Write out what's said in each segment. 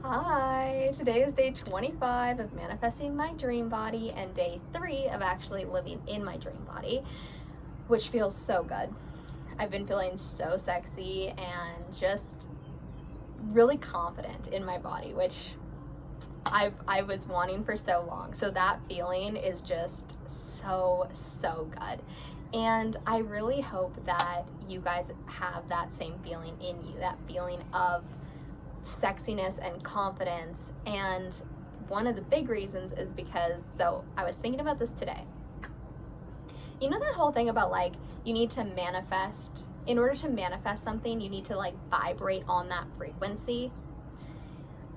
Hi, today is day 25 of manifesting my dream body and day 3 of actually living in my dream body, which feels so good. I've been feeling so sexy and just really confident in my body, which I was wanting for so long. So that feeling is just so good. And I really hope that you guys have that same feeling in you, that feeling of sexiness and confidence. And one of the big reasons is because, so I was thinking about this today. You know that whole thing about like, you need to manifest, in order to manifest something, you need to like vibrate on that frequency.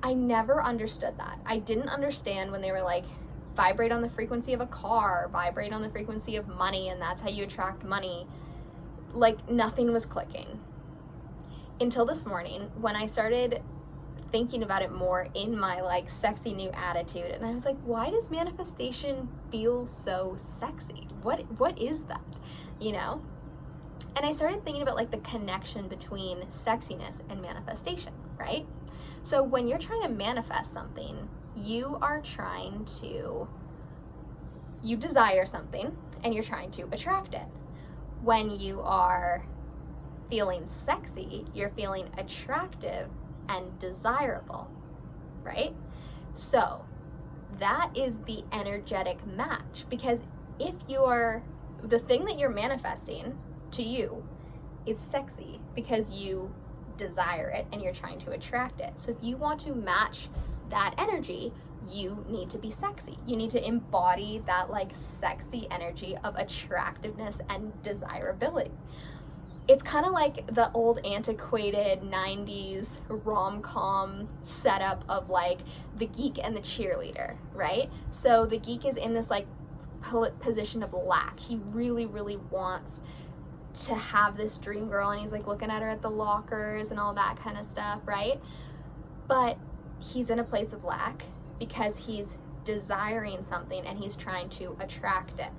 I never understood that. I didn't understand when they were like, vibrate on the frequency of a car, vibrate on the frequency of money, and that's how you attract money. Like, nothing was clicking. Until this morning, when I started thinking about it more in my like sexy new attitude, and I was like, why does manifestation feel so sexy? What is that, you know? And I started thinking about like the connection between sexiness and manifestation, right? So when you're trying to manifest something, you desire something and you're trying to attract it. When you are feeling sexy, you're feeling attractive and desirable, right? So that is the energetic match, because if the thing that you're manifesting to you is sexy because you desire it and you're trying to attract it. So if you want to match that energy, you need to be sexy. You need to embody that like sexy energy of attractiveness and desirability. It's kind of like the old antiquated 90s rom-com setup of like the geek and the cheerleader, right? So the geek is in this like position of lack. He really wants to have this dream girl, and he's like looking at her at the lockers and all that kind of stuff, right? But he's in a place of lack because he's desiring something and he's trying to attract it.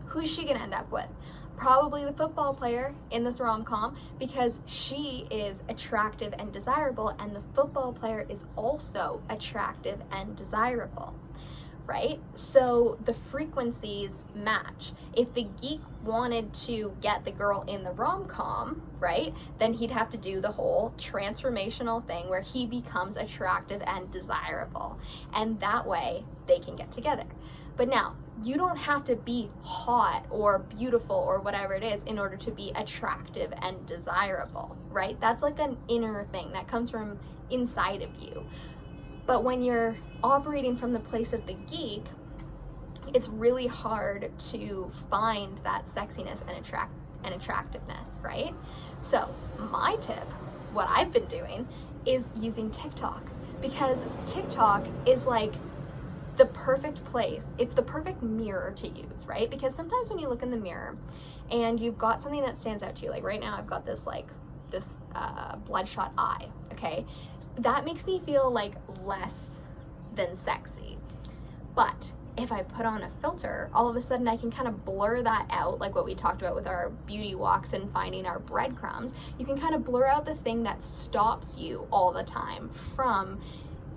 Who's she gonna end up with? Probably the football player in this rom-com, because she is attractive and desirable, and the football player is also attractive and desirable, right? So the frequencies match. If the geek wanted to get the girl in the rom-com, right, then he'd have to do the whole transformational thing where he becomes attractive and desirable, and that way they can get together. But now, you don't have to be hot or beautiful or whatever it is in order to be attractive and desirable, right? That's like an inner thing that comes from inside of you. But when you're operating from the place of the geek, it's really hard to find that sexiness and attractiveness, right? So my tip, what I've been doing, is using TikTok, because TikTok is like the perfect place. It's the perfect mirror to use, right? Because sometimes when you look in the mirror and you've got something that stands out to you, like right now I've got this bloodshot eye, okay? That makes me feel like less than sexy. But if I put on a filter, all of a sudden I can kind of blur that out, like what we talked about with our beauty walks and finding our breadcrumbs. You can kind of blur out the thing that stops you all the time from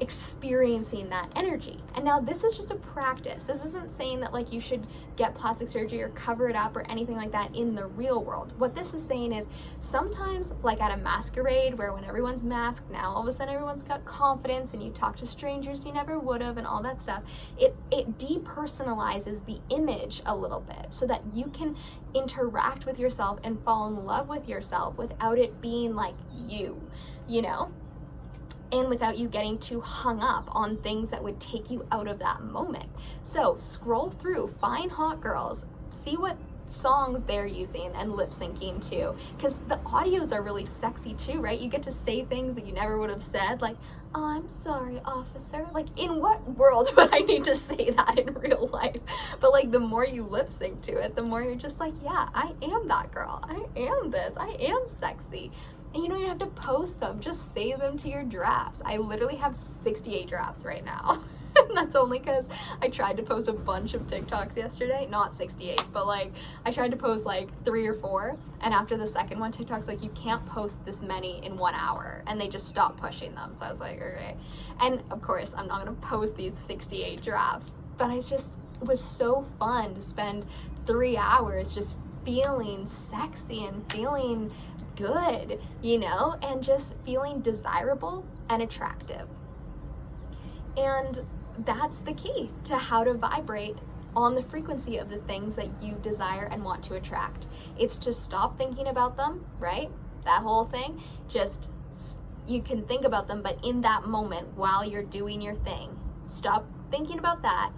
experiencing that energy. And now this is just a practice. This isn't saying that like you should get plastic surgery or cover it up or anything like that in the real world. What this is saying is sometimes, like at a masquerade where when everyone's masked, now all of a sudden everyone's got confidence and you talk to strangers you never would have and all that stuff, it depersonalizes the image a little bit so that you can interact with yourself and fall in love with yourself without it being like you know? And without you getting too hung up on things that would take you out of that moment. So scroll through, find hot girls, see what songs they're using and lip syncing to, because the audios are really sexy too, right? You get to say things that you never would have said, like, oh, I'm sorry, officer. Like, in what world would I need to say that in real life? But like, the more you lip sync to it, the more you're just like, yeah, I am that girl. I am this. I am sexy. And you don't even have to post them, just save them to your drafts. I literally have 68 drafts right now. That's only because I tried to post a bunch of TikToks yesterday. Not 68, but like I tried to post like 3 or 4. And after the second one, TikTok's like, you can't post this many in 1 hour. And they just stopped pushing them. So I was like, okay. And of course, I'm not going to post these 68 drafts. But it was so fun to spend 3 hours just feeling sexy and feeling good, you know, and just feeling desirable and attractive. And that's the key to how to vibrate on the frequency of the things that you desire and want to attract. It's to stop thinking about them, right? That whole thing. Just, you can think about them, but in that moment while you're doing your thing, stop thinking about that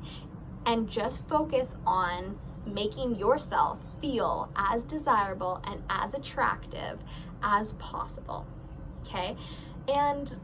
and just focus on making yourself feel as desirable and as attractive as possible, okay? And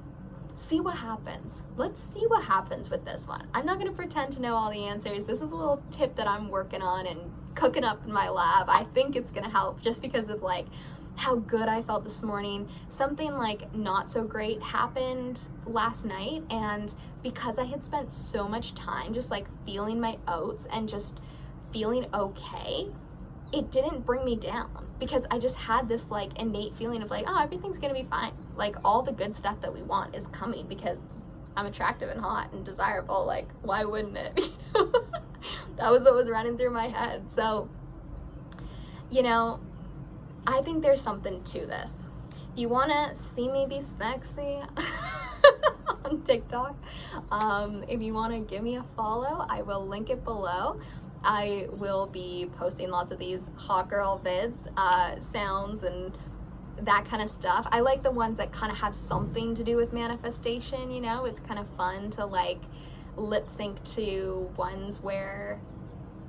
see what happens. Let's see what happens with this one. I'm not going to pretend to know all the answers. This is a little tip that I'm working on and cooking up in my lab. I think it's going to help just because of like how good I felt this morning. Something like not so great happened last night, and because I had spent so much time just like feeling my oats and just feeling okay, it didn't bring me down because I just had this like innate feeling of like, oh, everything's gonna be fine. Like all the good stuff that we want is coming because I'm attractive and hot and desirable. Like, why wouldn't it? That was what was running through my head. So, you know, I think there's something to this. If you wanna see me be sexy on TikTok, if you wanna give me a follow, I will link it below. I will be posting lots of these hot girl vids, sounds and that kind of stuff. I like the ones that kind of have something to do with manifestation, you know? It's kind of fun to like lip sync to ones where,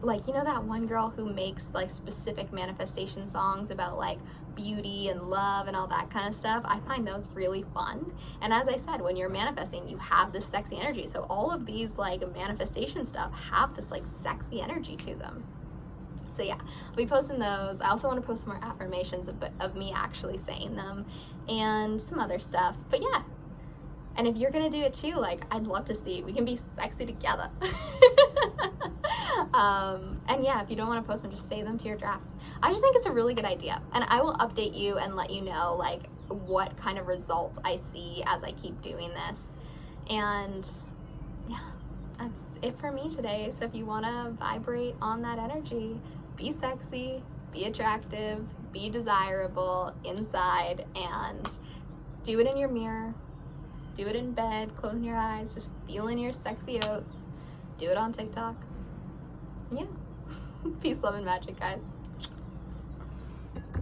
like, you know that one girl who makes like specific manifestation songs about like beauty and love and all that kind of stuff? I find those really fun. And as I said, when you're manifesting, you have this sexy energy. So all of these like manifestation stuff have this like sexy energy to them. So yeah, I'll be posting those. I also want to post more affirmations of me actually saying them and some other stuff. But yeah, and if you're gonna do it too, like, I'd love to see. We can be sexy together. And yeah, if you don't want to post them, just save them to your drafts. I just think it's a really good idea, and I will update you and let you know like what kind of results I see as I keep doing this. And yeah, that's it for me today. So if you want to vibrate on that energy, be sexy, be attractive, be desirable inside, and do it in your mirror, do it in bed, closing your eyes, just feeling your sexy oats. Do it on TikTok. Yeah. Peace, love, and magic, guys.